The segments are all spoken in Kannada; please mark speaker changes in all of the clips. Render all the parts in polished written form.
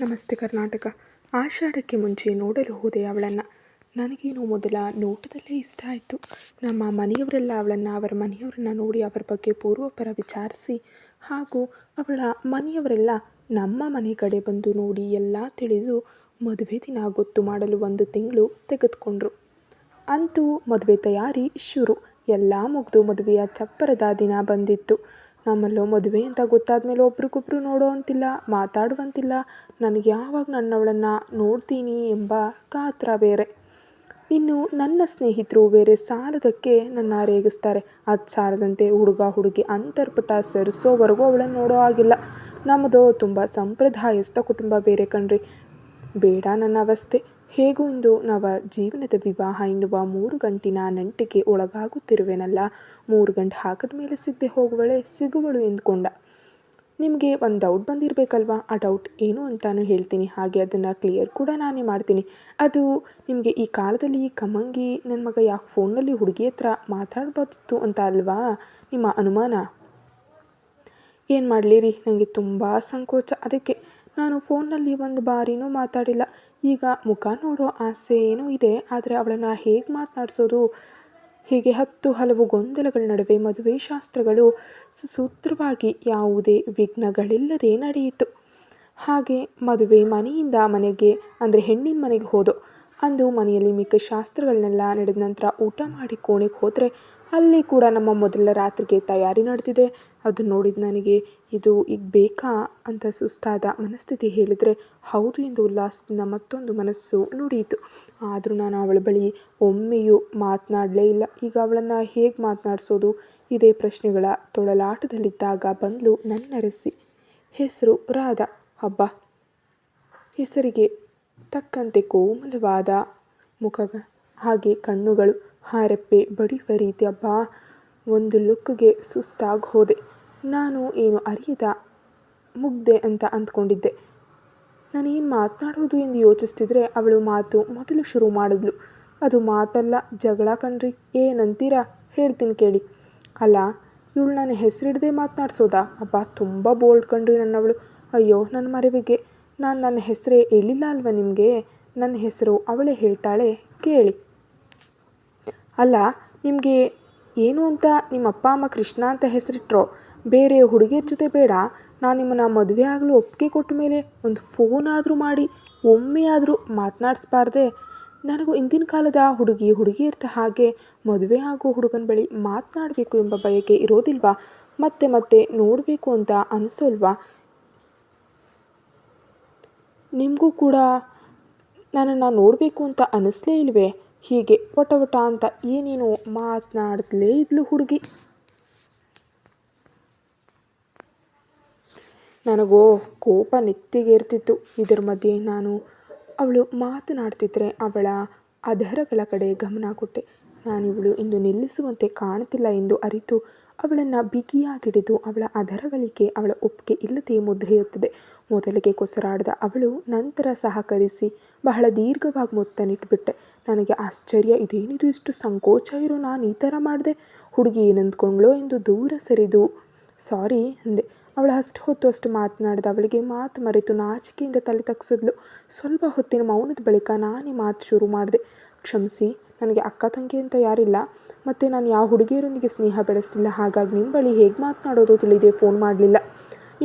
Speaker 1: ನಮಸ್ತೆ ಕರ್ನಾಟಕ. ಆಷಾಢಕ್ಕೆ ಮುಂಚೆ ನೋಡಲು ಹೋದೆ ಅವಳನ್ನು. ನನಗೇನು ಮೊದಲ ನೋಟದಲ್ಲೇ ಇಷ್ಟ ಆಯಿತು. ನಮ್ಮ ಮನೆಯವರೆಲ್ಲ ಅವಳನ್ನು ಅವರ ಮನೆಯವರನ್ನ ನೋಡಿ ಅವರ ಬಗ್ಗೆ ಪೂರ್ವಾಪರ ವಿಚಾರಿಸಿ, ಹಾಗೂ ಅವಳ ಮನೆಯವರೆಲ್ಲ ನಮ್ಮ ಮನೆ ಕಡೆ ಬಂದು ನೋಡಿ ಎಲ್ಲ ತಿಳಿದು ಮದುವೆ ದಿನ ಗೊತ್ತು ಮಾಡಲು 1 ತಿಂಗಳು ತೆಗೆದುಕೊಂಡ್ರು. ಅಂತೂ ಮದುವೆ ತಯಾರಿ ಶುರು. ಎಲ್ಲ ಮುಗಿದು ಮದುವೆಯ ಚಪ್ಪರದ ದಿನ ಬಂದಿತ್ತು. ನಮ್ಮಲ್ಲೋ ಮದುವೆ ಅಂತ ಗೊತ್ತಾದ ಮೇಲೆ ಒಬ್ರಿಗೊಬ್ರು ನೋಡೋ ಅಂತಿಲ್ಲ, ಮಾತಾಡುವಂತಿಲ್ಲ. ನನಗೆ ಯಾವಾಗ ನನ್ನವಳನ್ನು ನೋಡ್ತೀನಿ ಎಂಬ ಕಾತರ ಬೇರೆ. ಇನ್ನು ನನ್ನ ಸ್ನೇಹಿತರು ಬೇರೆ ಸಾಲದಕ್ಕೆ ನನ್ನ ರೇಗಿಸ್ತಾರೆ. ಅದು ಸಾಲದಂತೆ ಹುಡುಗ ಹುಡುಗಿ ಅಂತರ್ಪಟ ಸರಿಸೋವರೆಗೂ ಅವಳನ್ನು ನೋಡೋ ಆಗಿಲ್ಲ. ನಮ್ಮದು ತುಂಬ ಸಂಪ್ರದಾಯಸ್ಥ ಕುಟುಂಬ ಬೇರೆ ಕಣ್ರಿ. ಬೇಡ ನನ್ನ ಅವಸ್ಥೆ. ಹೇಗೂ ಇಂದು ನವ ಜೀವನದ ವಿವಾಹ ಎನ್ನುವ 3 ಗಂಟಿನ ನಂಟಿಗೆ ಒಳಗಾಗುತ್ತಿರುವೆನಲ್ಲ. 3 ಗಂಟು ಹಾಕಿದ ಮೇಲೆ ಸಿಗದೆ ಹೋಗುವಳೆ ಸಿಗುವಳು ಎಂದುಕೊಂಡ. ನಿಮಗೆ ಒಂದು ಡೌಟ್ ಬಂದಿರಬೇಕಲ್ವಾ? ಆ ಡೌಟ್ ಏನು ಅಂತಾನು ಹೇಳ್ತೀನಿ, ಹಾಗೆ ಅದನ್ನು ಕ್ಲಿಯರ್ ಕೂಡ ನಾನೇ ಮಾಡ್ತೀನಿ. ಅದು ನಿಮಗೆ ಈ ಕಾಲದಲ್ಲಿ ಕಮ್ಮಂಗಿ ನನ್ನ ಮಗ ಯಾಕೆ ಫೋನಲ್ಲಿ ಹುಡುಗಿ ಹತ್ರ ಮಾತಾಡ್ಬೋದಿತ್ತು ಅಂತ ಅಲ್ವಾ ನಿಮ್ಮ ಅನುಮಾನ? ಏನು ಮಾಡಲಿರಿ, ನನಗೆ ತುಂಬ ಸಂಕೋಚ. ಅದಕ್ಕೆ ನಾನು ಫೋನ್ನಲ್ಲಿ ಒಂದು ಬಾರಿನೂ ಮಾತಾಡಿಲ್ಲ. ಈಗ ಮುಖ ನೋಡೋ ಆಸೆ ಏನೂ ಇದೆ, ಆದರೆ ಅವಳನ್ನು ಹೇಗೆ ಮಾತನಾಡಿಸೋದು? ಹೀಗೆ 10 ಹಲವು ಗೊಂದಲಗಳ ನಡುವೆ ಮದುವೆ ಶಾಸ್ತ್ರಗಳು ಸುಸೂತ್ರವಾಗಿ ಯಾವುದೇ ವಿಘ್ನಗಳಿಲ್ಲದೆ ನಡೆಯಿತು. ಹಾಗೆ ಮದುವೆ ಮನೆಯಿಂದ ಮನೆಗೆ, ಅಂದರೆ ಹೆಣ್ಣಿನ ಮನೆಗೆ ಹೋದೋ. ಅಂದು ಮನೆಯಲ್ಲಿ ಮಿಕ್ಕ ಶಾಸ್ತ್ರಗಳನ್ನೆಲ್ಲ ನಡೆದ ನಂತರ ಊಟ ಮಾಡಿ ಕೋಣೆಗೆ ಹೋದರೆ ಅಲ್ಲಿ ಕೂಡ ನಮ್ಮ ಮೊದಲ ರಾತ್ರಿಗೆ ತಯಾರಿ ನಡೆದಿದೆ. ಅದು ನೋಡಿದ ನನಗೆ ಇದು ಈಗ ಬೇಕಾ ಅಂತ ಸುಸ್ತಾದ ಮನಸ್ಥಿತಿ ಹೇಳಿದರೆ ಹೌದು ಎಂದು ಉಲ್ಲಾಸದಿಂದ ಮತ್ತೊಂದು ಮನಸ್ಸು ನುಡಿಯಿತು. ಆದರೂ ನಾನು ಅವಳ ಬಳಿ ಒಮ್ಮೆಯೂ ಮಾತನಾಡಲೇ ಇಲ್ಲ. ಈಗ ಅವಳನ್ನು ಹೇಗೆ ಮಾತನಾಡಿಸೋದು? ಇದೇ ಪ್ರಶ್ನೆಗಳ ತೊಳಲಾಟದಲ್ಲಿದ್ದಾಗ ಬಂದ್ಲು ನನ್ನರಸಿ. ಹೆಸರು ರಾಧಾ. ಹಬ್ಬ, ಹೆಸರಿಗೆ ತಕ್ಕಂತೆ ಕೋಮಲವಾದ ಮುಖ, ಹಾಗೆ ಕಣ್ಣುಗಳು, ಹಾರೆಪ್ಪೆ ಬಡಿಯುವ ರೀತಿ. ಹಬ್ಬ, ಒಂದು ಲುಕ್ಗೆ ಸುಸ್ತಾಗಿ ಹೋದೆ. ನಾನು ಏನು ಅರಿಯದ ಮುಗ್ದೆ ಅಂತ ಅಂದ್ಕೊಂಡಿದ್ದೆ. ನಾನೇನು ಮಾತನಾಡೋದು ಎಂದು ಯೋಚಿಸ್ತಿದ್ರೆ ಅವಳು ಮಾತು ಮೊದಲು ಶುರು ಮಾಡಿದ್ಲು. ಅದು ಮಾತಲ್ಲ, ಜಗಳ ಕಣ್ರಿ. ಏನಂತೀರಾ? ಹೇಳ್ತೀನಿ ಕೇಳಿ. ಅಲ್ಲ, ಇವಳು ನನ್ನ ಹೆಸರಿಡದೆ ಮಾತನಾಡ್ಸೋದಾ? ಅಬ್ಬ, ತುಂಬ ಬೋಲ್ಡ್ ಕಣ್ರಿ ನನ್ನವಳು. ಅಯ್ಯೋ ನನ್ನ ಮರೆವಿಗೆ, ನಾನು ನನ್ನ ಹೆಸರೇ ಹೇಳಿಲ್ಲ ಅಲ್ವ ನಿಮಗೆ? ನನ್ನ ಹೆಸರು ಅವಳೇ ಹೇಳ್ತಾಳೆ ಕೇಳಿ. ಅಲ್ಲ, ನಿಮಗೆ ಏನು ಅಂತ ನಿಮ್ಮ ಅಪ್ಪ ಅಮ್ಮ ಕೃಷ್ಣ ಅಂತ ಹೆಸರಿಟ್ರೋ? ಬೇರೆ ಹುಡುಗಿಯರ ಜೊತೆ ಬೇಡ. ನಾನು ನಿಮ್ಮನ್ನು ಮದುವೆ ಆಗಲು ಒಪ್ಪಿಗೆ ಕೊಟ್ಟ ಮೇಲೆ ಒಂದು ಫೋನ್ ಆದರೂ ಮಾಡಿ ಒಮ್ಮೆ ಆದರೂ ಮಾತನಾಡಿಸ್ಬಾರ್ದೆ? ನನಗೂ ಇಂದಿನ ಕಾಲದ ಹುಡುಗಿಯರ್ತ ಹಾಗೆ ಮದುವೆ ಆಗೋ ಹುಡುಗನ ಬಳಿ ಮಾತನಾಡಬೇಕು ಎಂಬ ಬಯಕೆ ಇರೋದಿಲ್ವಾ? ಮತ್ತೆ ಮತ್ತೆ ನೋಡಬೇಕು ಅಂತ ಅನಿಸೋಲ್ವಾ? ನಿಮಗೂ ಕೂಡ ನನ್ನನ್ನು ನೋಡಬೇಕು ಅಂತ ಅನ್ನಿಸ್ಲೇ ಇಲ್ವೇ? ಹೀಗೆ ವಟ ವಟ ಅಂತ ಏನೇನೋ ಮಾತನಾಡ್ತಲೇ ಇದ್ಲು ಹುಡುಗಿ. ನನಗೋ ಕೋಪ ನೆತ್ತಿಗೇರ್ತಿತ್ತು. ಇದರ ಮಧ್ಯೆ ನಾನು ಅವಳು ಮಾತನಾಡ್ತಿದ್ರೆ ಅವಳ ಅಧರಗಳ ಕಡೆ ಗಮನ ಕೊಟ್ಟೆ. ನಾನಿವಳು ಇಂದು ನಿಲ್ಲಿಸುವಂತೆ ಕಾಣುತ್ತಿಲ್ಲ ಎಂದು ಅರಿತು ಅವಳನ್ನು ಬಿಗಿಯಾಗಿಡಿದು ಅವಳ ಅಧರಗಳಿಗೆ ಅವಳ ಒಪ್ಪಿಗೆ ಇಲ್ಲದೆ ಮುದ್ರೆಯುತ್ತದೆ. ಮೊದಲಿಗೆ ಕೊಸರಾಡಿದ ಅವಳು ನಂತರ ಸಹಕರಿಸಿ ಬಹಳ ದೀರ್ಘವಾಗಿ ಮುತ್ತನಿಟ್ಬಿಟ್ಟೆ. ನನಗೆ ಆಶ್ಚರ್ಯ, ಇದೇನಿದು ಇಷ್ಟು ಸಂಕೋಚ ಇರೋ ನಾನು ಈ ಥರ ಮಾಡಿದೆ? ಹುಡುಗಿ ಏನಂದ್ಕೊಂಡ್ಳೋ ಎಂದು ದೂರ ಸರಿದು ಸಾರಿ ಅಂದೆ. ಅವಳು ಅಷ್ಟು ಮಾತನಾಡಿದ ಅವಳಿಗೆ ಮಾತು ಮರೆತು ನಾಚಿಕೆಯಿಂದ ತಲೆ ತಗ್ಸಿದ್ಲು. ಸ್ವಲ್ಪ ಹೊತ್ತಿನ ಮೌನದ ಬಳಿಕ ನಾನೇ ಮಾತು ಶುರು ಮಾಡಿದೆ. ಕ್ಷಮಿಸಿ, ನನಗೆ ಅಕ್ಕ ತಂಗಿ ಅಂತ ಯಾರಿಲ್ಲ, ಮತ್ತು ನಾನು ಯಾವ ಹುಡುಗಿಯರೊಂದಿಗೆ ಸ್ನೇಹ ಬೆಳೆಸಿಲ್ಲ. ಹಾಗಾಗಿ ನಿಮ್ಮ ಬಳಿ ಹೇಗೆ ಮಾತನಾಡೋದು ತಿಳಿದೇ ಫೋನ್ ಮಾಡಲಿಲ್ಲ.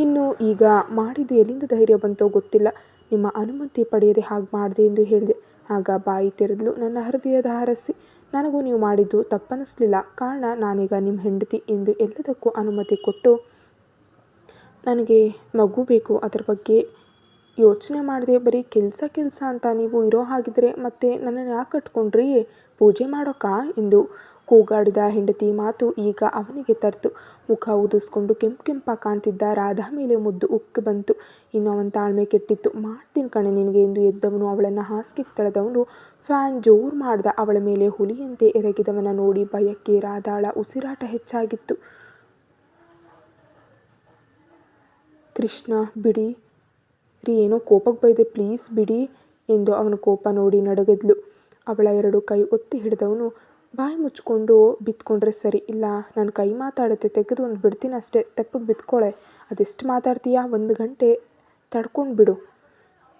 Speaker 1: ಇನ್ನು ಈಗ ಮಾಡಿದ್ದು ಎಲ್ಲಿಂದ ಧೈರ್ಯ ಬಂತೋ ಗೊತ್ತಿಲ್ಲ. ನಿಮ್ಮ ಅನುಮತಿ ಪಡೆಯದೆ ಹಾಗೆ ಮಾಡಿದೆ ಎಂದು ಹೇಳಿದೆ. ಆಗ ಬಾಯಿ ತೆರೆದ್ಲು ನನ್ನ ಹೃದಯದ ಅರಸಿ. ನನಗೂ ನೀವು ಮಾಡಿದ್ದು ತಪ್ಪನ್ನಿಸ್ಲಿಲ್ಲ. ಕಾರಣ ನಾನೀಗ ನಿಮ್ಮ ಹೆಂಡತಿ ಎಂದು ಎಲ್ಲದಕ್ಕೂ ಅನುಮತಿ ಕೊಟ್ಟು, ನನಗೆ ಮಗು ಬೇಕು, ಅದರ ಬಗ್ಗೆ ಯೋಚನೆ ಮಾಡಿದೆ. ಬರೀ ಕೆಲಸ ಅಂತ ನೀವು ಇರೋ ಹಾಗಿದ್ರೆ ಮತ್ತೆ ನನ್ನನ್ನು ಯಾಕೆ ಕಟ್ಕೊಂಡ್ರಿ? ಪೂಜೆ ಮಾಡೋಕ್ಕಾ ಎಂದು ಕೂಗಾಡಿದ ಹೆಂಡತಿ ಮಾತು ಈಗ ಅವನಿಗೆ ತರ್ತು. ಮುಖ ಉದಿಸ್ಕೊಂಡು ಕೆಂಪಾಗಿ ಕಾಣ್ತಿದ್ದ ರಾಧಾ ಮೇಲೆ ಮುದ್ದು ಉಕ್ಕಿ ಬಂತು. ಇನ್ನು ಅವನ ತಾಳ್ಮೆ ಕೆಟ್ಟಿತ್ತು. ಮಾಡ್ತೀನಿ ಕಣೆ ನಿನಗೆ ಎಂದು ಎದ್ದವನು ಅವಳನ್ನು ಹಾಸಿಗೆಗೆ ತಳೆದವನು ಫ್ಯಾನ್ ಜೋರು ಮಾಡ್ದ. ಅವಳ ಮೇಲೆ ಹುಲಿಯಂತೆ ಎರಗಿದವನ ನೋಡಿ ಭಯಕ್ಕೆ ರಾಧಾಳ ಉಸಿರಾಟ ಹೆಚ್ಚಾಗಿತ್ತು. ಕೃಷ್ಣ, ಬಿಡಿ ರೀ, ಏನೋ ಕೋಪಕ್ಕೆ ಬೈದೆ, ಪ್ಲೀಸ್ ಬಿಡಿ ಎಂದು ಅವನ ಕೋಪ ನೋಡಿ ನಡುಗಿದ್ಲು. ಅವಳ 2 ಕೈ ಒತ್ತಿ ಹಿಡಿದವನು, ಬಾಯಿ ಮುಚ್ಕೊಂಡು ಬಿತ್ಕೊಂಡ್ರೆ ಸರಿ, ಇಲ್ಲ ನನ್ನ ಕೈ ಮಾತಾಡುತ್ತೆ, ತೆಗೆದು ಒಂದು ಬಿಡ್ತೀನಿ ಅಷ್ಟೇ, ತೆಪ್ಪಗೆ ಬಿತ್ಕೊಳೆ. ಅದೆಷ್ಟು ಮಾತಾಡ್ತೀಯಾ? 1 ಗಂಟೆ ತಡ್ಕೊಂಡು ಬಿಡು.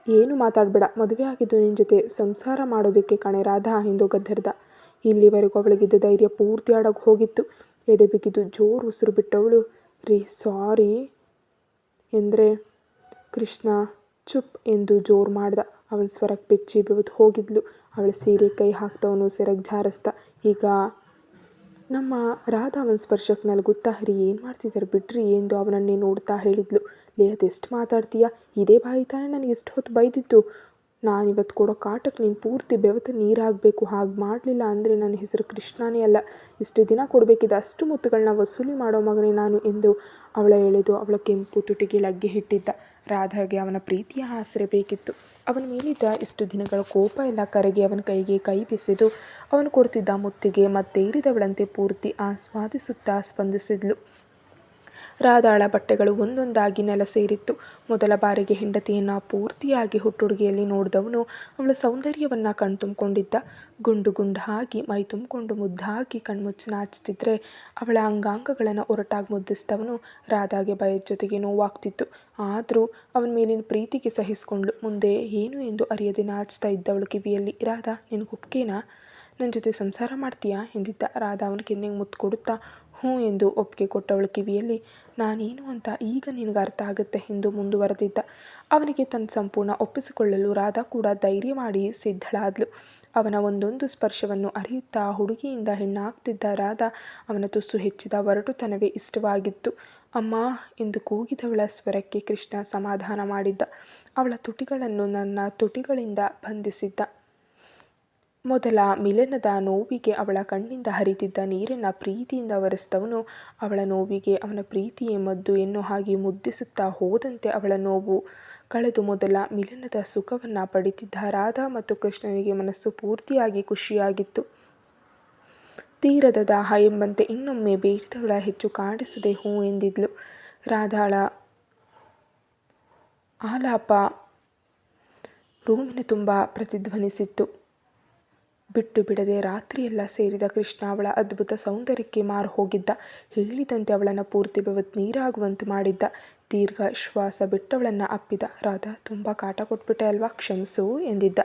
Speaker 1: ಏನು ಮಾತಾಡಬೇಡ, ಮದುವೆ ಆಗಿದ್ದು ನಿನ್ನ ಜೊತೆ ಸಂಸಾರ ಮಾಡೋದಕ್ಕೆ ಕಣೆ ರಾಧಾ ಎಂದು ಗದ್ದರ್ದ. ಇಲ್ಲಿವರೆಗೂ ಅವಳಿಗಿದ್ದ ಧೈರ್ಯ ಪೂರ್ತಿ ಅಡಗಿ ಹೋಗಿತ್ತು. ಎದೆ ಬಿಗಿದು ಜೋರು ಉಸಿರು ಬಿಟ್ಟವಳು, ರೀ ಸಾರಿ ಎಂದರೆ ಕೃಷ್ಣ ಚುಪ್ ಎಂದು ಜೋರು ಮಾಡ್ದ. ಅವನ ಸ್ವರಕ್ಕೆ ಬೆಚ್ಚಿ ಬೆವೆದು ಹೋಗಿದ್ಲು. ಅವಳ ಸೀರೆ ಕೈ ಹಾಕ್ದವನು ಸೆರಗ್ ಜಾರಿಸ್ದ. ಈಗ ನಮ್ಮ ರಾಧಾ ಅವನ ಸ್ಪರ್ಶಕ್ಕೆ ನಲ್ಗುತ್ತಾ, ರೀ ಏನು ಮಾಡ್ತಿದ್ದಾರೆ ಬಿಡ್ರಿ ಎಂದು ಅವನನ್ನೇ ನೋಡ್ತಾ ಹೇಳಿದ್ಲು. ಲೇ ಅದೆಷ್ಟು ಮಾತಾಡ್ತೀಯ, ಇದೇ ಬಾಯಿ ತಾನೇ ನನಗೆ ಎಷ್ಟು ಹೊತ್ತು ಬೈದಿತ್ತು. ನಾನಿವತ್ತು ಕೊಡೋ ಕಾಟಕ್ಕೆ ನೀನು ಪೂರ್ತಿ ಬೆವತ ನೀರಾಗಬೇಕು. ಹಾಗೆ ಮಾಡಲಿಲ್ಲ ಅಂದರೆ ನನ್ನ ಹೆಸರು ಕೃಷ್ಣನೇ ಅಲ್ಲ. ಇಷ್ಟು ದಿನ ಕೊಡಬೇಕಿದ್ದ ಅಷ್ಟು ಮುತ್ತುಗಳನ್ನ ವಸೂಲಿ ಮಾಡೋ ಮಗನೇ ನಾನು ಎಂದು ಅವಳ ಎಳೆದು ಅವಳ ಕೆಂಪು ತುಟಿಗೆ ಲಗ್ಗೆ ಇಟ್ಟಿದ್ದ. ರಾಧಾಗೆ ಅವನ ಪ್ರೀತಿಯ ಆಸರೆ ಬೇಕಿತ್ತು. ಅವನ ಮೇಲಿದ್ದ ಇಷ್ಟು ದಿನಗಳ ಕೋಪ ಎಲ್ಲ ಕರಗಿ ಅವನ ಕೈಗೆ ಕೈ ಬೆಸೆದು ಅವನು ಕೊಡ್ತಿದ್ದ ಮುತ್ತಿಗೆ ಮತ್ತೇರಿದವಳಂತೆ ಪೂರ್ತಿ ಆಸ್ವಾದಿಸುತ್ತಾ ಸ್ಪಂದಿಸಿದ್ಲು. ರಾಧಾಳ ಬಟ್ಟೆಗಳು ಒಂದೊಂದಾಗಿ ನೆಲ ಸೇರಿತ್ತು. ಮೊದಲ ಬಾರಿಗೆ ಹೆಂಡತಿಯನ್ನು ಪೂರ್ತಿಯಾಗಿ ಹುಟ್ಟುಡುಗೆಯಲ್ಲಿ ನೋಡಿದವನು ಅವಳ ಸೌಂದರ್ಯವನ್ನು ಕಣ್ತುಂಬಿಕೊಂಡಿದ್ದ. ಗುಂಡು ಗುಂಡಾಗಿ ಮೈ ತುಂಬಿಕೊಂಡು ಮುದ್ದಾಗಿ ಕಣ್ಮುಚ್ಚಿ ನಾಚುತ್ತಿದ್ದರೆ ಅವಳ ಅಂಗಾಂಗಗಳನ್ನು ಒರಟಾಗಿ ಮುದ್ದಿಸಿದವನು ರಾಧಾಗೆ ಭಯದ ಜೊತೆಗೆ ನೋವಾಗ್ತಿತ್ತು. ಆದರೂ ಅವನ ಮೇಲಿನ ಪ್ರೀತಿಗೆ ಸಹಿಸಿಕೊಂಡ್ಳು. ಮುಂದೆ ಏನು ಎಂದು ಅರಿಯದೆ ನಾಚ್ತಾ ಇದ್ದವಳು ಕಿವಿಯಲ್ಲಿ, ರಾಧಾ ನಿನಗೊಪ್ಪಿಗೆನಾ, ನನ್ನ ಜೊತೆ ಸಂಸಾರ ಮಾಡ್ತೀಯಾ ಎಂದಿದ್ದ. ರಾಧಾ ಅವನ ಕೆನ್ನೆಗೆ ಮುತ್ತು ಕೊಡುತ್ತಾ ಹ್ಞೂ ಎಂದು ಒಪ್ಪಿಗೆ ಕೊಟ್ಟವಳ ಕಿವಿಯಲ್ಲಿ, ನಾನೇನು ಅಂತ ಈಗ ನಿನಗೆ ಅರ್ಥ ಆಗುತ್ತೆ ಎಂದು ಮುಂದುವರೆದಿದ್ದ. ಅವನಿಗೆ ತನ್ನ ಸಂಪೂರ್ಣ ಒಪ್ಪಿಸಿಕೊಳ್ಳಲು ರಾಧಾ ಕೂಡ ಧೈರ್ಯ ಮಾಡಿ ಸಿದ್ಧಳಾದ್ಲು. ಅವನ ಒಂದೊಂದು ಸ್ಪರ್ಶವನ್ನು ಅರಿಯುತ್ತಾ ಹುಡುಗಿಯಿಂದ ಹೆಣ್ಣಾಗ್ತಿದ್ದ ರಾಧಾ ಅವನ ತುಸು ಹೆಚ್ಚಿದ ಒರಟುತನವೇ ಇಷ್ಟವಾಗಿತ್ತು. ಅಮ್ಮ ಎಂದು ಕೂಗಿದವಳ ಸ್ವರಕ್ಕೆ ಕೃಷ್ಣ ಸಮಾಧಾನ ಮಾಡಿದ್ದ. ಅವಳ ತುಟಿಗಳನ್ನು ನನ್ನ ತುಟಿಗಳಿಂದ ಬಂಧಿಸಿದ್ದ. ಮೊದಲ ಮಿಲನದ ನೋವಿಗೆ ಅವಳ ಕಣ್ಣಿಂದ ಹರಿತಿದ್ದ ನೀರನ್ನು ಪ್ರೀತಿಯಿಂದ ಒರೆಸಿದವನು ಅವಳ ನೋವಿಗೆ ಅವನ ಪ್ರೀತಿಯೇ ಮದ್ದು ಎನ್ನೋ ಹಾಗೆ ಮುದ್ದಿಸುತ್ತಾ ಹೋದಂತೆ ಅವಳ ನೋವು ಕಳೆದು ಮೊದಲ ಮಿಲನದ ಸುಖವನ್ನು ಪಡಿತಿದ್ದ ರಾಧಾ ಮತ್ತು ಕೃಷ್ಣನಿಗೆ ಮನಸ್ಸು ಪೂರ್ತಿಯಾಗಿ ಖುಷಿಯಾಗಿತ್ತು. ತೀರದ ದಾಹ ಎಂಬಂತೆ ಇನ್ನೊಮ್ಮೆ ಬೇಡಿದವಳ ಹೆಚ್ಚು ಕಾಣಿಸದೆ ಹ್ಞೂ ಎಂದಿದ್ಲು. ರಾಧಾಳ ಆಲಾಪ ರೂಮಿನ ತುಂಬ ಪ್ರತಿಧ್ವನಿಸಿತ್ತು. ಬಿಟ್ಟು ಬಿಡದೆ ರಾತ್ರಿಯೆಲ್ಲ ಸೇರಿದ ಕೃಷ್ಣ ಅವಳ ಅದ್ಭುತ ಸೌಂದರ್ಯಕ್ಕೆ ಮಾರು ಹೋಗಿದ್ದ. ಹೇಳಿದಂತೆ ಅವಳನ್ನು ಪೂರ್ತಿ ಬೆವತ್ತು ನೀರಾಗುವಂತೆ ಮಾಡಿದ್ದ. ದೀರ್ಘ ಶ್ವಾಸ ಬಿಟ್ಟವಳನ್ನು ಅಪ್ಪಿದ. ರಾಧಾ ತುಂಬ ಕಾಟ ಕೊಟ್ಬಿಟ್ಟೆ ಅಲ್ವಾ, ಕ್ಷಮಿಸು ಎಂದಿದ್ದ.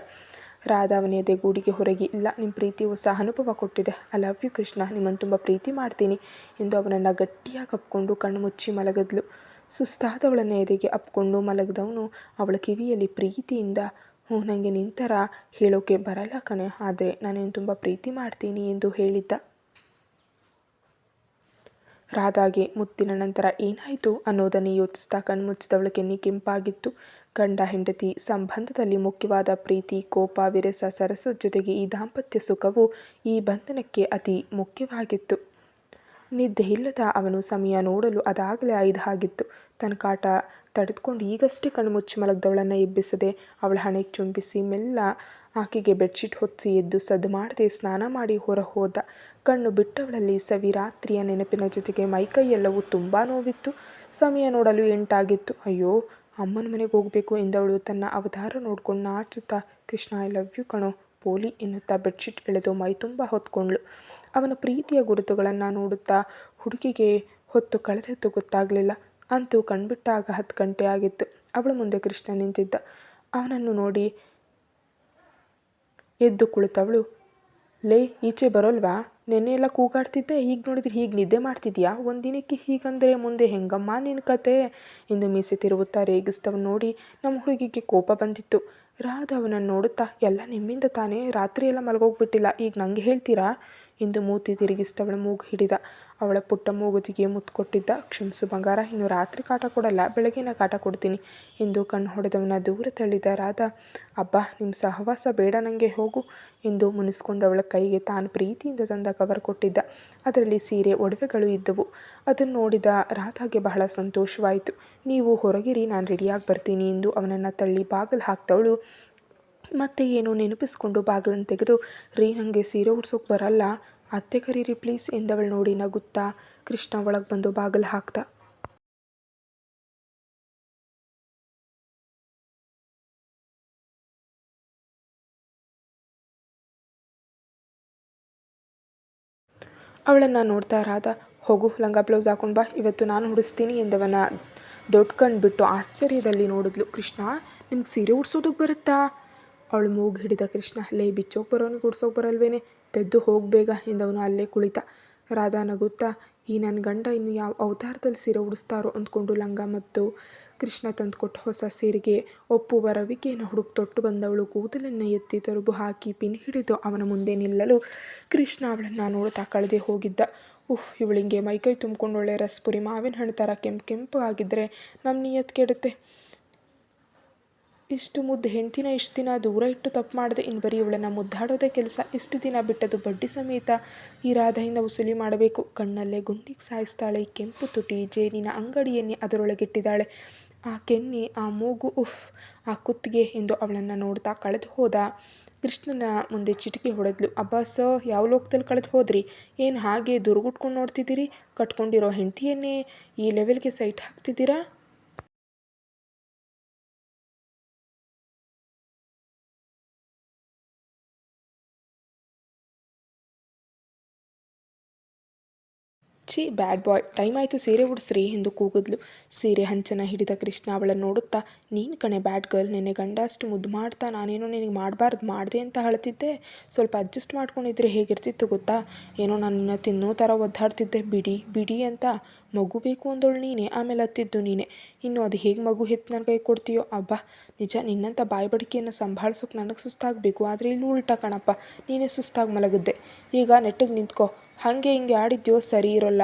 Speaker 1: ರಾಧಾ ಅವನ ಎದೆಗೂಡಿಗೆ ಹೊರಗೆ, ಇಲ್ಲ, ನಿಮ್ಮ ಪ್ರೀತಿ ಹೊಸ ಅನುಭವ ಕೊಟ್ಟಿದೆ. ಐ ಲವ್ ಯು ಕೃಷ್ಣ, ನಿಮ್ಮನ್ನು ತುಂಬ ಪ್ರೀತಿ ಮಾಡ್ತೀನಿ ಎಂದು ಅವನನ್ನು ಗಟ್ಟಿಯಾಗಿ ಅಪ್ಕೊಂಡು ಕಣ್ಣು ಮುಚ್ಚಿ ಮಲಗಿದ್ಲು. ಸುಸ್ತಾದವಳನ್ನು ಎದೆಗೆ ಅಪ್ಕೊಂಡು ಮಲಗಿದವನು ಅವಳ ಕಿವಿಯಲ್ಲಿ ಪ್ರೀತಿಯಿಂದ, ಹ್ಞೂ ನನಗೆ ನಿಂತರ ಹೇಳೋಕೆ ಬರಲ್ಲ ಕಣೆ, ಆದರೆ ನಾನೇನು ತುಂಬ ಪ್ರೀತಿ ಮಾಡ್ತೀನಿ ಎಂದು ಹೇಳಿದ್ದ. ರಾಧಾಗೆ ಮುತ್ತಿನ ನಂತರ ಏನಾಯಿತು ಅನ್ನೋದನ್ನೇ ಯೋಚಿಸ್ತಾ ಕಣ್ಮುಚ್ಚಿದವಳ ಕೆನ್ನೆ ಕೆಂಪಾಗಿತ್ತು. ಗಂಡ ಹೆಂಡತಿ ಸಂಬಂಧದಲ್ಲಿ ಮುಖ್ಯವಾದ ಪ್ರೀತಿ, ಕೋಪ, ವಿರಸ, ಸರಸದ ಜೊತೆಗೆ ಈ ದಾಂಪತ್ಯ ಸುಖವು ಈ ಬಂಧನಕ್ಕೆ ಅತಿ ಮುಖ್ಯವಾಗಿತ್ತು. ನಿದ್ದೆ ಇಲ್ಲದ ಅವನು ಸಮಯ ನೋಡಲು ಅದಾಗಲೇ 5 ಆಗಿತ್ತು. ತನ್ನ ಕಾಟ ತಡೆದುಕೊಂಡು ಈಗಷ್ಟೇ ಕಣ್ಮುಚ್ಚಿ ಮಲಗಿದವಳನ್ನು ಎಬ್ಬಿಸದೆ ಅವಳ ಹಣೆಗೆ ಚುಂಬಿಸಿ ಮೆಲ್ಲ ಆಕೆಗೆ ಬೆಡ್ಶೀಟ್ ಹೊತ್ತಿಸಿ ಎದ್ದು ಸದ್ದು ಮಾಡದೆ ಸ್ನಾನ ಮಾಡಿ ಹೊರ ಹೋದ. ಕಣ್ಣು ಬಿಟ್ಟವಳಲ್ಲಿ ಸವಿ ರಾತ್ರಿಯ ನೆನಪಿನ ಜೊತೆಗೆ ಮೈಕೈಯೆಲ್ಲವೂ ತುಂಬ ನೋವಿತ್ತು. ಸಮಯ ನೋಡಲು 8 ಆಗಿತ್ತು. ಅಯ್ಯೋ, ಅಮ್ಮನ ಮನೆಗೆ ಹೋಗಬೇಕು ಎಂದವಳು ತನ್ನ ಅವತಾರ ನೋಡ್ಕೊಂಡು ನಾಚುತ್ತಾ, ಕೃಷ್ಣ ಐ ಲವ್ ಯು ಕಣೋ ಪೋಲಿ ಎನ್ನುತ್ತಾ ಬೆಡ್ಶೀಟ್ ಎಳೆದು ಮೈ ತುಂಬ ಹೊತ್ಕೊಂಡ್ಳು. ಅವನ ಪ್ರೀತಿಯ ಗುರುತುಗಳನ್ನು ನೋಡುತ್ತಾ ಹುಡುಗಿಗೆ ಹೊತ್ತು ಕಳೆದದ್ದು ಗೊತ್ತಾಗಲಿಲ್ಲ. ಅಂತೂ ಕಣ್ಬಿಟ್ಟಾಗ 10 ಗಂಟೆ ಆಗಿತ್ತು. ಅವಳ ಮುಂದೆ ಕೃಷ್ಣ ನಿಂತಿದ್ದ. ಅವನನ್ನು ನೋಡಿ ಎದ್ದು ಕುಳಿತವಳು, ಲೇ ಈಚೆ ಬರೋಲ್ವಾ, ನೆನ್ನೆಲ್ಲ ಕೂಗಾಡ್ತಿದ್ದೆ, ಈಗ ನೋಡಿದ್ರೆ ಹೀಗೆ ನಿದ್ದೆ ಮಾಡ್ತಿದ್ಯಾ, ಒಂದಿನಕ್ಕೆ ಹೀಗಂದರೆ ಮುಂದೆ ಹೆಂಗಮ್ಮ ನಿನ್ನ ಕತೆ ಎಂದು ಮೀಸೆ ತಿರುಗುತ್ತಾ ರೇಗಿಸ್ತವನು ನೋಡಿ ನಮ್ಮ ಹುಡುಗಿಗೆ ಕೋಪ ಬಂದಿತ್ತು. ರಾಧಾ ಅವನನ್ನು ನೋಡುತ್ತಾ, ಎಲ್ಲ ನಿಮ್ಮಿಂದ ತಾನೇ, ರಾತ್ರಿಯೆಲ್ಲ ಮಲಗೋಗ್ಬಿಟ್ಟಿಲ್ಲ, ಈಗ ನನಗೆ ಹೇಳ್ತೀರಾ ಎಂದು ಮೂತಿ ತಿರುಗಿಸ್ತವಳ ಮೂಗು ಹಿಡಿದ. ಅವಳ ಪುಟ್ಟ ಮೂಗುತಿಗೆ ಮುತ್ತು ಕೊಟ್ಟಿದ್ದ. ಕ್ಷಮಿಸು ಬಂಗಾರ, ಇನ್ನು ರಾತ್ರಿ ಕಾಟ ಕೊಡಲ್ಲ, ಬೆಳಗಿನ ಕಾಟ ಕೊಡ್ತೀನಿ ಎಂದು ಕಣ್ಣು ಹೊಡೆದವನ ದೂರ ತಳ್ಳಿದ ರಾಧಾ, ಅಬ್ಬಾ ನಿಮ್ಮ ಸಹವಾಸ ಬೇಡ ನನಗೆ, ಹೋಗು ಎಂದು ಮುನಿಸ್ಕೊಂಡವಳ ಕೈಗೆ ತಾನು ಪ್ರೀತಿಯಿಂದ ತಂದ ಕವರ್ ಕೊಟ್ಟಿದ್ದ. ಅದರಲ್ಲಿ ಸೀರೆ, ಒಡವೆಗಳು ಇದ್ದವು. ಅದನ್ನು ನೋಡಿದ ರಾಧಾಗೆ ಬಹಳ ಸಂತೋಷವಾಯಿತು. ನೀವು ಹೊರಗಿರಿ, ನಾನು ರೆಡಿಯಾಗಿ ಬರ್ತೀನಿ ಎಂದು ಅವನನ್ನು ತಳ್ಳಿ ಬಾಗಿಲು ಹಾಕ್ದವಳು ಮತ್ತೆ ಏನೋ ನೆನಪಿಸ್ಕೊಂಡು ಬಾಗಿಲನ್ನು ತೆಗೆದು, ರೀ ನನಗೆ ಸೀರೆ ಉಡ್ಸೋಕೆ ಬರಲ್ಲ, ಅತ್ತೆ ಕರೀರಿ ಪ್ಲೀಸ್ ಎಂದವಳು ನೋಡಿ ನಗುತ್ತಾ ಕೃಷ್ಣ ಒಳಗೆ ಬಂದು ಬಾಗಿಲು ಹಾಕ್ದ. ಅವಳನ್ನು ನೋಡ್ತಾ ರಾಧಾ, ಹೋಗು ಲಂಗ ಬ್ಲೌಸ್ ಹಾಕೊಂಡು ಬಾ, ಇವತ್ತು ನಾನು ಉಡಿಸ್ತೀನಿ ಎಂದವನ ದೊಡ್ಡ ಕಣ್ಣು ಬಿಟ್ಟು ಆಶ್ಚರ್ಯದಲ್ಲಿ ನೋಡಿದ್ಲು. ಕೃಷ್ಣ ನಿಮ್ಗೆ ಸೀರೆ ಉಡ್ಸೋದಕ್ಕೆ ಬರುತ್ತಾ? ಅವಳು ಮೂಗು ಹಿಡಿದ ಕೃಷ್ಣ. ಲೇ ಬಿಚ್ಚೋಕೆ ಬರೋನಿಗೆ ಉಡ್ಸೋಕೆ ಬರಲ್ವೇನೆ, ಪೆದ್ದು ಹೋಗಬೇಗ ಎಂದವನು ಅಲ್ಲೇ ಕುಳಿತ. ರಾಧಾ ನಗುತ್ತಾ, ಈ ನನ್ನ ಗಂಡ ಇನ್ನು ಯಾವ ಅವತಾರದಲ್ಲಿ ಸೀರೆ ಉಡಿಸ್ತಾರೋ ಅಂದ್ಕೊಂಡು ಲಂಗ ಮತ್ತು ಕೃಷ್ಣ ತಂದುಕೊಟ್ಟ ಹೊಸ ಸೀರೆಗೆ ಒಪ್ಪುವ ರವಿಕೆಯನ್ನು ತೊಟ್ಟು ಬಂದವಳು ಕೂದಲನ್ನು ಎತ್ತಿ ತರುಬು ಹಾಕಿ ಪಿನ್ ಹಿಡಿದು ಅವನ ಮುಂದೆ ನಿಲ್ಲಲು ಕೃಷ್ಣ ಅವಳನ್ನು ನೋಡ್ತಾ ಕಳೆದೇ ಹೋಗಿದ್ದ. ಉಫ್, ಇವಳಿಂಗೆ ಮೈಕೈ ತುಂಬಿಕೊಂಡೊಳ್ಳೆ ರಸ್ಪುರಿ ಮಾವಿನ ಹಣ್ಣು ಥರ ಕೆಂಪು ಆಗಿದ್ದರೆ ನಮ್ಮ ನಿಯತ್ ಕೆಡುತ್ತೆ. ಇಷ್ಟು ಮುದ್ದು ಹೆಂಡ್ತಿನ ಇಷ್ಟು ದಿನ ದೂರ ಇಟ್ಟು ತಪ್ಪು ಮಾಡಿದೆ, ಇನ್ನು ಬರೀ ಇವಳನ್ನು ಮುದ್ದಾಡೋದೇ ಕೆಲಸ. ಇಷ್ಟು ದಿನ ಬಿಟ್ಟದ್ದು ಬಡ್ಡಿ ಸಮೇತ ಈ ರಾಧೆಯಿಂದ ವಸೂಲಿ ಮಾಡಬೇಕು. ಕಣ್ಣಲ್ಲೇ ಗುಂಡಿಗೆ ಸಾಯಿಸ್ತಾಳೆ. ಕೆಂಪು ತುಟಿ ಜೇನಿನ ಅಂಗಡಿಯನ್ನೇ ಅದರೊಳಗಿಟ್ಟಿದ್ದಾಳೆ. ಆ ಕೆನ್ನೆ, ಆ ಮೂಗು, ಉಫ್, ಆ ಕುತ್ತಿಗೆ ಎಂದು ಅವಳನ್ನು ನೋಡ್ತಾ ಕಳೆದು ಹೋದ. ಕೃಷ್ಣನ ಮುಂದೆ ಚಿಟಿಕೆ ಹೊಡೆದ್ಲು. ಅಬ್ಬಾ ಸರ್, ಯಾವ ಲೋಕದಲ್ಲಿ ಕಳೆದು ಹೋದ್ರಿ? ಏನು ಹಾಗೆ ದುರ್ಗುಟ್ಕೊಂಡು ನೋಡ್ತಿದ್ದೀರಿ? ಕಟ್ಕೊಂಡಿರೋ ಹೆಂಡ್ತಿಯನ್ನೇ ಈ ಲೆವೆಲ್ಗೆ ಸೈಟ್ ಹಾಕ್ತಿದ್ದೀರಾ? ಛೀ, ಬ್ಯಾಡ್ ಬಾಯ್, ಟೈಮ್ ಆಯಿತು, ಸೀರೆ ಉಡಿಸ್ರಿ ಎಂದು ಕೂಗಿದ್ಲು. ಸೀರೆ ಹಂಚನ ಹಿಡಿದ ಕೃಷ್ಣ ಅವಳನ್ನು ನೋಡುತ್ತಾ, ನೀನು ಕಣೆ ಬ್ಯಾಡ್ ಗರ್ಲ್, ನಿನ್ನೆ ಗಂಡ ಅಷ್ಟು ಮುದ್ದು ಮಾಡ್ತಾ ನಾನೇನೋ ನಿನಗೆ ಮಾಡಬಾರ್ದು ಮಾಡಿದೆ ಅಂತ ಹೇಳ್ತಿದ್ದೆ. ಸ್ವಲ್ಪ ಅಡ್ಜಸ್ಟ್ ಮಾಡ್ಕೊಂಡಿದ್ರೆ ಹೇಗಿರ್ತಿತ್ತು ಗೊತ್ತಾ? ಏನೋ ನನ್ನ ತಿನ್ನೋ ಥರ ಒದ್ದಾಡ್ತಿದ್ದೆ. ಬಿಡಿ ಬಿಡಿ ಅಂತ. ಮಗು ಬೇಕು ಅಂದೋಳು ನೀನೆ, ಆಮೇಲೆ ಹತ್ತಿದ್ದು ನೀನೆ. ಇನ್ನು ಅದು ಹೇಗೆ ಮಗು ಹೆತ್ತು ನನ್ನ ಕೈ ಕೊಡ್ತೀಯೋ? ಅಬ್ಬಾ ನಿಜ, ನಿನ್ನಂಥ ಬಾಯಿ ಬಡಿಕೆಯನ್ನು ಸಂಭಾಳಿಸೋಕೆ ನನಗೆ ಸುಸ್ತಾಗಬೇಕು. ಆದರೆ ಇಲ್ಲಿ ಉಲ್ಟಾ ಕಣಪ್ಪ, ನೀನೇ ಸುಸ್ತಾಗಿ ಮಲಗಿದ್ದೆ. ಈಗ ನೆಟ್ಟಿಗೆ ನಿಂತ್ಕೋ. ಹಾಗೆ ಹಿಂಗೆ ಆಡಿದ್ಯೋ ಸರಿ ಇರೋಲ್ಲ.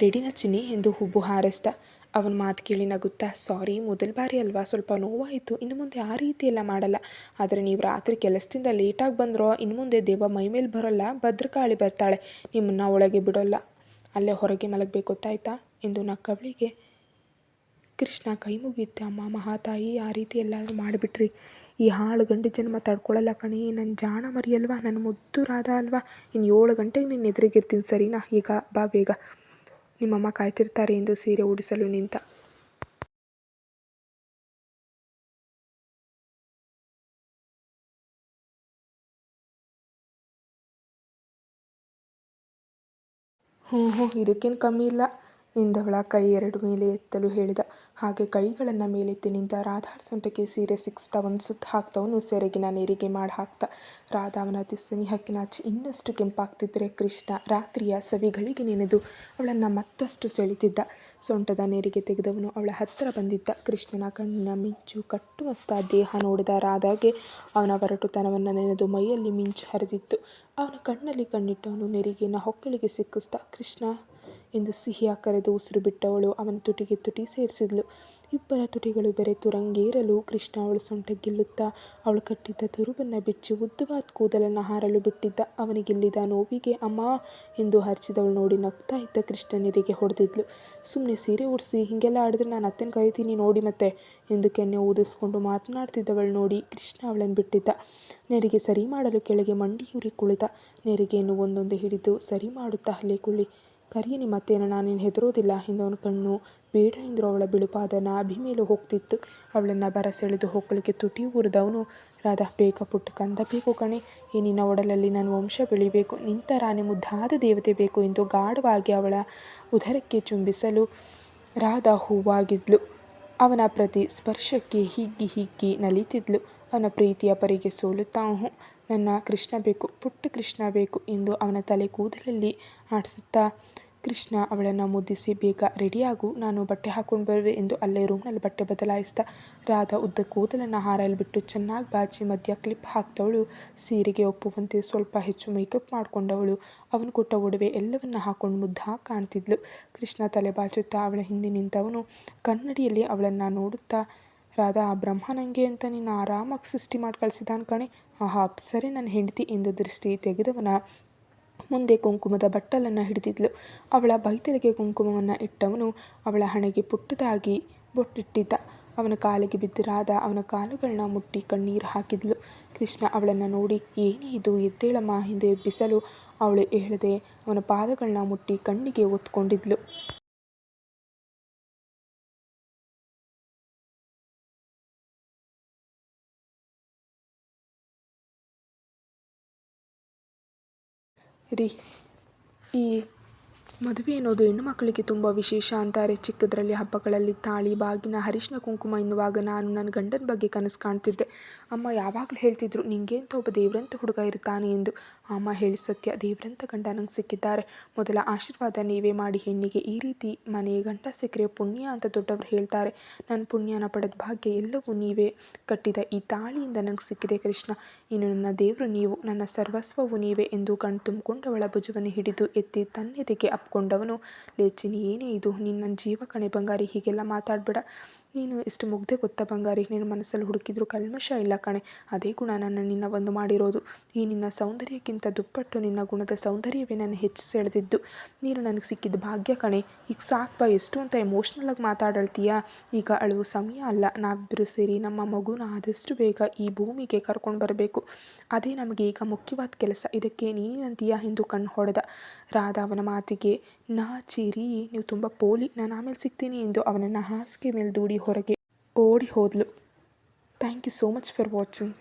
Speaker 1: ರೆಡಿನ ಚಿನ್ನಿ ಎಂದು ಹುಬ್ಬು ಹಾರಿಸ್ದ. ಅವನ ಮಾತು ಕೇಳಿ ನಗುತ್ತಾ, ಸಾರಿ, ಮೊದಲ ಬಾರಿ ಅಲ್ವಾ, ಸ್ವಲ್ಪ ನೋವಾಯಿತು. ಇನ್ನು ಮುಂದೆ ಆ ರೀತಿ ಎಲ್ಲ ಮಾಡಲ್ಲ. ಆದರೆ ನೀವು ರಾತ್ರಿ ಕೆಲಸದಿಂದ ಲೇಟಾಗಿ ಬಂದರೋ ಇನ್ನು ಮುಂದೆ ದೆವ್ವ ಮೈಮೇಲೆ ಬರೋಲ್ಲ, ಭದ್ರಕಾಳಿ ಬರ್ತಾಳೆ, ನಿಮ್ಮನ್ನು ಒಳಗೆ ಬಿಡೋಲ್ಲ, ಅಲ್ಲೇ ಹೊರಗೆ ಮಲಗಬೇಕು, ಗೊತ್ತಾಯ್ತಾ ಎಂದು ನಕ್ಕವಳಿಗೆ ಕೃಷ್ಣ ಕೈ ಮುಗಿಯುತ್ತೆ. ಅಮ್ಮ ಮಹಾತಾಯಿ, ಆ ರೀತಿ ಎಲ್ಲಾದರೂ ಮಾಡಿಬಿಟ್ರಿ ಈ ಹಾಳು ಗಂಡು ಜನ್ಮ ತಡ್ಕೊಳ್ಳಲ್ಲ ಕಣಿ. ನನ್ನ ಜಾಣ ಮರಿ ಅಲ್ವಾ, ನನ್ನ ಮುದ್ದು ರಾಧ ಅಲ್ವಾ. ಇನ್ನು 7 ಗಂಟೆಗೆ ನಿನ್ನ ಎದುರಿಗಿರ್ತೀನಿ, ಸರಿನಾ? ಈಗ ಬಾ ಬೇಗ, ನಿಮ್ಮಮ್ಮ ಕಾಯ್ತಿರ್ತಾರೆ ಎಂದು ಸೀರೆ ಉಡಿಸಲು ನಿಂತ. ಹ್ಞೂ, ಇದಕ್ಕೇನು ಕಮ್ಮಿ ಇಲ್ಲ ಎಂದವಳ ಕೈ 2 ಮೇಲೆ ಎತ್ತಲು ಹೇಳಿದ. ಹಾಗೆ ಕೈಗಳನ್ನು ಮೇಲೆತ್ತಿ ನಿಂತ ರಾಧಾಳ ಸೊಂಟಕ್ಕೆ ಸೀರೆ ಸಿಕ್ಸ್ತಾ ಒಂದು ಸುತ್ತು ಹಾಕ್ತವನು ಸೆರಗಿನ ನೆರಿಗೆ ಮಾಡಿ ಹಾಕ್ತ. ರಾಧಾ ಅವನ ಅತಿ ಸ್ನೇಹಕ್ಕೆ ನಾಚಿ ಇನ್ನಷ್ಟು ಕೆಂಪಾಗ್ತಿದ್ದರೆ ಕೃಷ್ಣ ರಾತ್ರಿಯ ಸವಿಗಳಿಗೆ ನೆನೆದು ಅವಳನ್ನು ಮತ್ತಷ್ಟು ಸೆಳಿತಿದ್ದ. ಸೊಂಟದ ನೆರಿಗೆ ತೆಗೆದವನು ಅವಳ ಹತ್ತಿರ ಬಂದಿದ್ದ. ಕೃಷ್ಣನ ಕಣ್ಣಿನ ಮಿಂಚು ಕಟ್ಟುಮಸ್ತ ದೇಹ ನೋಡಿದ ರಾಧಾಗೆ ಅವನ ಒರಟುತನವನ್ನು ನೆನೆದು ಮೈಯಲ್ಲಿ ಮಿಂಚು ಹರಿದಿತ್ತು. ಅವನ ಕಣ್ಣಲ್ಲಿ ಕಣ್ಣಿಟ್ಟವನು ನೆರಿಗೆಯನ್ನು ಹೊಕ್ಕಳಿಗೆ ಸಿಕ್ಕಿಸ್ದ. ಕೃಷ್ಣ ಎಂದು ಸಿಹಿಯಾಗಿ ಕರೆದು ಉಸಿರು ಬಿಟ್ಟವಳು ಅವನ ತುಟಿಗೆ ತುಟಿ ಸೇರಿಸಿದ್ಲು. ಇಬ್ಬರ ತುಟಿಗಳು ಬೆರೆತು ರಂಗೇರಲು ಕೃಷ್ಣ ಅವಳು ಸೊಂಟ ಗಿಲ್ಲುತ್ತಾ ಅವಳು ಕಟ್ಟಿದ್ದ ತುರುಬನ್ನು ಬಿಚ್ಚಿ ಉದ್ದವಾದ ಕೂದಲನ್ನು ಹಾರಲು ಬಿಟ್ಟಿದ್ದ. ಅವನಿಗಿಲ್ಲಿದ್ದ ನೋವಿಗೆ ಅಮ್ಮ ಎಂದು ಹರ್ಚಿದವಳು ನೋಡಿ ನಗ್ತಾ ಇದ್ದ ಕೃಷ್ಣನೆರಿಗೆ ಹೊಡೆದಿದ್ಲು. ಸುಮ್ಮನೆ ಸೀರೆ ಉಡಿಸಿ ಹೀಗೆಲ್ಲ ಆಡಿದ್ರೆ ನಾನು ಅತ್ತೆನ ಕರಿತೀನಿ ನೋಡಿ ಮತ್ತೆ ಎಂದು ಕೆನ್ನೆ ಊದಿಸ್ಕೊಂಡು ಮಾತನಾಡ್ತಿದ್ದವಳು ನೋಡಿ ಕೃಷ್ಣ ಅವಳನ್ನು ಬಿಟ್ಟಿದ್ದ. ನೆರಿಗೆ ಸರಿ ಮಾಡಲು ಕೆಳಗೆ ಮಂಡಿಯೂರಿ ಕುಳಿತ. ನೆರಿಗೆಯನ್ನು ಒಂದೊಂದೇ ಹಿಡಿದು ಸರಿ ಮಾಡುತ್ತಾ ಹಲ್ಲೆ ಕುಳ್ಳಿ, ಕರಿಯ ನಿಮ್ಮ ಅತ್ತೆಯನ್ನು, ನಾನೇನು ಹೆದರೋದಿಲ್ಲ ಎಂದವನ ಕಣ್ಣು ಬೇಡ ಎಂದರೂ ಅವಳ ಬಿಳುಪಾದ ನಾಭಿ ಮೇಲೆ ಹೋಗ್ತಿತ್ತು. ಅವಳನ್ನು ಬರಸೆಳೆದು ಹೊಕ್ಕಳಿಗೆ ತುಟಿ ಊರಿದವನು, ರಾಧಾ ಬೇಗ ಪುಟ್ಟ ಕಂದ ಬೇಕು ಕಣೆ, ಈ ನಿನ್ನ ಒಡಲಲ್ಲಿ ನನ್ನ ವಂಶ ಬೆಳಿಬೇಕು, ನಿಂತ ರಾಣಿ ಮುದ್ದಾದ ದೇವತೆ ಬೇಕು ಎಂದು ಗಾಢವಾಗಿ ಅವಳ ಉದರಕ್ಕೆ ಚುಂಬಿಸಲು ರಾಧಾ ಹೂವಾಗಿದ್ಲು. ಅವನ ಪ್ರತಿ ಸ್ಪರ್ಶಕ್ಕೆ ಹಿಗ್ಗಿ ಹಿಗ್ಗಿ ನಲಿತಿದ್ಲು. ಅವನ ಪ್ರೀತಿಯ ಪರಿಗೆ ಸೋಲುತ್ತಾ ನನ್ನ ಕೃಷ್ಣ ಬೇಕು, ಪುಟ್ಟ ಕೃಷ್ಣ ಬೇಕು ಎಂದು ಅವನ ತಲೆ ಕೂದಲಲ್ಲಿ ಆಡಿಸುತ್ತಾ ಕೃಷ್ಣ ಅವಳನ್ನು ಮುದ್ದಿಸಿ, ಬೇಗ ರೆಡಿಯಾಗು, ನಾನು ಬಟ್ಟೆ ಹಾಕ್ಕೊಂಡು ಬರುವೆ ಎಂದು ಅಲ್ಲೇ ರೂಮ್ನಲ್ಲಿ ಬಟ್ಟೆ ಬದಲಾಯಿಸಿದ. ರಾಧಾ ಉದ್ದ ಕೂದಲನ್ನು ಹಾರಲು ಬಿಟ್ಟು ಚೆನ್ನಾಗಿ ಬಾಚಿ ಮಧ್ಯ ಕ್ಲಿಪ್ ಹಾಕ್ದವಳು, ಸೀರೆಗೆ ಒಪ್ಪುವಂತೆ ಸ್ವಲ್ಪ ಹೆಚ್ಚು ಮೇಕಪ್ ಮಾಡಿಕೊಂಡವಳು, ಅವನು ಕೊಟ್ಟ ಒಡವೆ ಎಲ್ಲವನ್ನ ಹಾಕ್ಕೊಂಡು ಮುದ್ದಾಗಿ ಕಾಣ್ತಿದ್ಲು. ಕೃಷ್ಣ ತಲೆ ಬಾಚುತ್ತಾ ಅವಳ ಹಿಂದೆ ನಿಂತವನು ಕನ್ನಡಿಯಲ್ಲಿ ಅವಳನ್ನು ನೋಡುತ್ತಾ, ರಾಧಾ, ಆ ಬ್ರಹ್ಮ ನನಗೆ ಅಂತ ನಿನ್ನ ಆರಾಮಾಗಿ ಸೃಷ್ಟಿ ಮಾಡಿ ಕಳಿಸಿದಾನ ಕಣೆ, ಆಹಾ ಅಪ್ಸರೆ ನನ್ನ ಹೆಂಡತಿ ಎಂದು ದೃಷ್ಟಿ ತೆಗೆದವನ ಮುಂದೆ ಕುಂಕುಮದ ಬಟ್ಟಲನ್ನು ಹಿಡಿದಿದ್ಲು. ಅವಳ ಬೈತಲೆಗೆ ಕುಂಕುಮವನ್ನು ಇಟ್ಟವನು ಅವಳ ಹಣೆಗೆ ಪುಟ್ಟದಾಗಿ ಬೊಟ್ಟಿಟ್ಟಿದ್ದ. ಅವನ ಕಾಲಿಗೆ ಬಿದ್ದಿರಾದ ಅವನ ಕಾಲುಗಳನ್ನ ಮುಟ್ಟಿ ಕಣ್ಣೀರು ಹಾಕಿದ್ಲು. ಕೃಷ್ಣ ಅವಳನ್ನು ನೋಡಿ, ಏನೇ ಇದು, ಎದ್ದೇಳಮ್ಮ ಎಂದು ಎಬ್ಬಿಸಲು ಅವಳು ಏಳದೆ ಅವನ ಪಾದಗಳನ್ನ ಮುಟ್ಟಿ ಕಣ್ಣಿಗೆ ಒತ್ಕೊಂಡಿದ್ಲು. ರೀ, ಈ ಮದುವೆ ಅನ್ನೋದು ಹೆಣ್ಣು ಮಕ್ಕಳಿಗೆ ತುಂಬ ವಿಶೇಷ ಅಂತಾರೆ. ಚಿಕ್ಕದ್ರಲ್ಲಿ ಹಬ್ಬಗಳಲ್ಲಿ ತಾಳಿ, ಬಾಗಿನ, ಅರಿಶಿನ ಕುಂಕುಮ ಎನ್ನುವಾಗ ನಾನು ನನ್ನ ಗಂಡನ ಬಗ್ಗೆ ಕನಸು ಕಾಣ್ತಿದ್ದೆ. ಅಮ್ಮ ಯಾವಾಗಲೂ ಹೇಳ್ತಿದ್ರು, ನಿಂಗೆ ಅಂತ ಒಬ್ಬ ದೇವ್ರಂತ ಹುಡುಗ ಇರ್ತಾನೆ ಎಂದು. ಅಮ್ಮ ಹೇಳಿ ಸತ್ಯ, ದೇವ್ರಂತ ಗಂಡ ನಂಗೆ ಸಿಕ್ಕಿದ್ದಾರೆ. ಮೊದಲ ಆಶೀರ್ವಾದ ನೀವೇ ಮಾಡಿ ಹೆಣ್ಣಿಗೆ. ಈ ರೀತಿ ಮನೆಯ ಗಂಡ ಸಿಕ್ಕರೆ ಪುಣ್ಯ ಅಂತ ದೊಡ್ಡವರು ಹೇಳ್ತಾರೆ. ನನ್ನ ಪುಣ್ಯನ ಪಡೆದ ಭಾಗ್ಯ ಎಲ್ಲವೂ ನೀವೇ ಕಟ್ಟಿದ ಈ ತಾಳಿಯಿಂದ ನನಗೆ ಸಿಕ್ಕಿದೆ ಕೃಷ್ಣ. ಇನ್ನು ನನ್ನ ದೇವರು ನೀವು, ನನ್ನ ಸರ್ವಸ್ವವು ನೀವೇ ಎಂದು ಕಣ್ ತುಂಬಿಕೊಂಡವಳ ಭುಜವನ್ನು ಹಿಡಿದು ಎತ್ತಿ ತನ್ನೆದೆಗೆ ಅಪ್ಕೊಂಡವನು, ಲೇಚಿನಿ ಏನೇ ಇದು, ನೀನು ನನ್ನ ಜೀವ ಕಣೆ ಬಂಗಾರಿ, ಹೀಗೆಲ್ಲ ಮಾತಾಡಬೇಡ. ನೀನು ಎಷ್ಟು ಮುಗ್ದೆ ಗೊತ್ತಾ ಬಂಗಾರಿ, ನಿನ್ನ ಮನಸ್ಸಲ್ಲಿ ಹುಡುಕಿದ್ರು ಕಲ್ಮಶ ಇಲ್ಲ ಕಣೆ. ಅದೇ ಗುಣ ನನ್ನ ನಿನ್ನ ಒಂದು ಮಾಡಿರೋದು. ಈ ನಿನ್ನ ಸೌಂದರ್ಯಕ್ಕಿಂತ ದುಪ್ಪಟ್ಟು ನಿನ್ನ ಗುಣದ ಸೌಂದರ್ಯವೇ ನನ್ನ ಹೆಚ್ಚು ಸೆಳೆದಿದ್ದು. ನೀನು ನನಗೆ ಸಿಕ್ಕಿದ ಭಾಗ್ಯ ಕಣೆ. ಈಗ ಸಾಕು ಬಾ, ಎಷ್ಟು ಅಂತ ಎಮೋಷ್ನಲಾಗಿ ಮಾತಾಡಳ್ತೀಯಾ? ಈಗ ಅಳುವ ಸಮಯ ಅಲ್ಲ. ನಾವಿಬ್ಬರು ಸೇರಿ ನಮ್ಮ ಮಗುನ ಆದಷ್ಟು ಬೇಗ ಈ ಭೂಮಿಗೆ ಕರ್ಕೊಂಡು ಬರಬೇಕು. ಅದೇ ನಮಗೆ ಈಗ ಮುಖ್ಯವಾದ ಕೆಲಸ. ಇದಕ್ಕೆ ನೀನೇನಂತೀಯಾ ಎಂದು ಕಣ್ಣು ಹೊಡೆದ. ರಾಧಾ ಅವನ ಮಾತಿಗೆ ನಾಚಿರಿ, ನೀವು ತುಂಬ ಪೋಲಿ, ನಾನು ಆಮೇಲೆ ಸಿಗ್ತೀನಿ ಎಂದು ಅವನನ್ನು ಹಾಸಿಗೆ ಮೇಲೆ ದೂಡಿ ಹೊರಗೆ ಓಡಿ ಹೋದ್ಲು. Thank you so much for watching.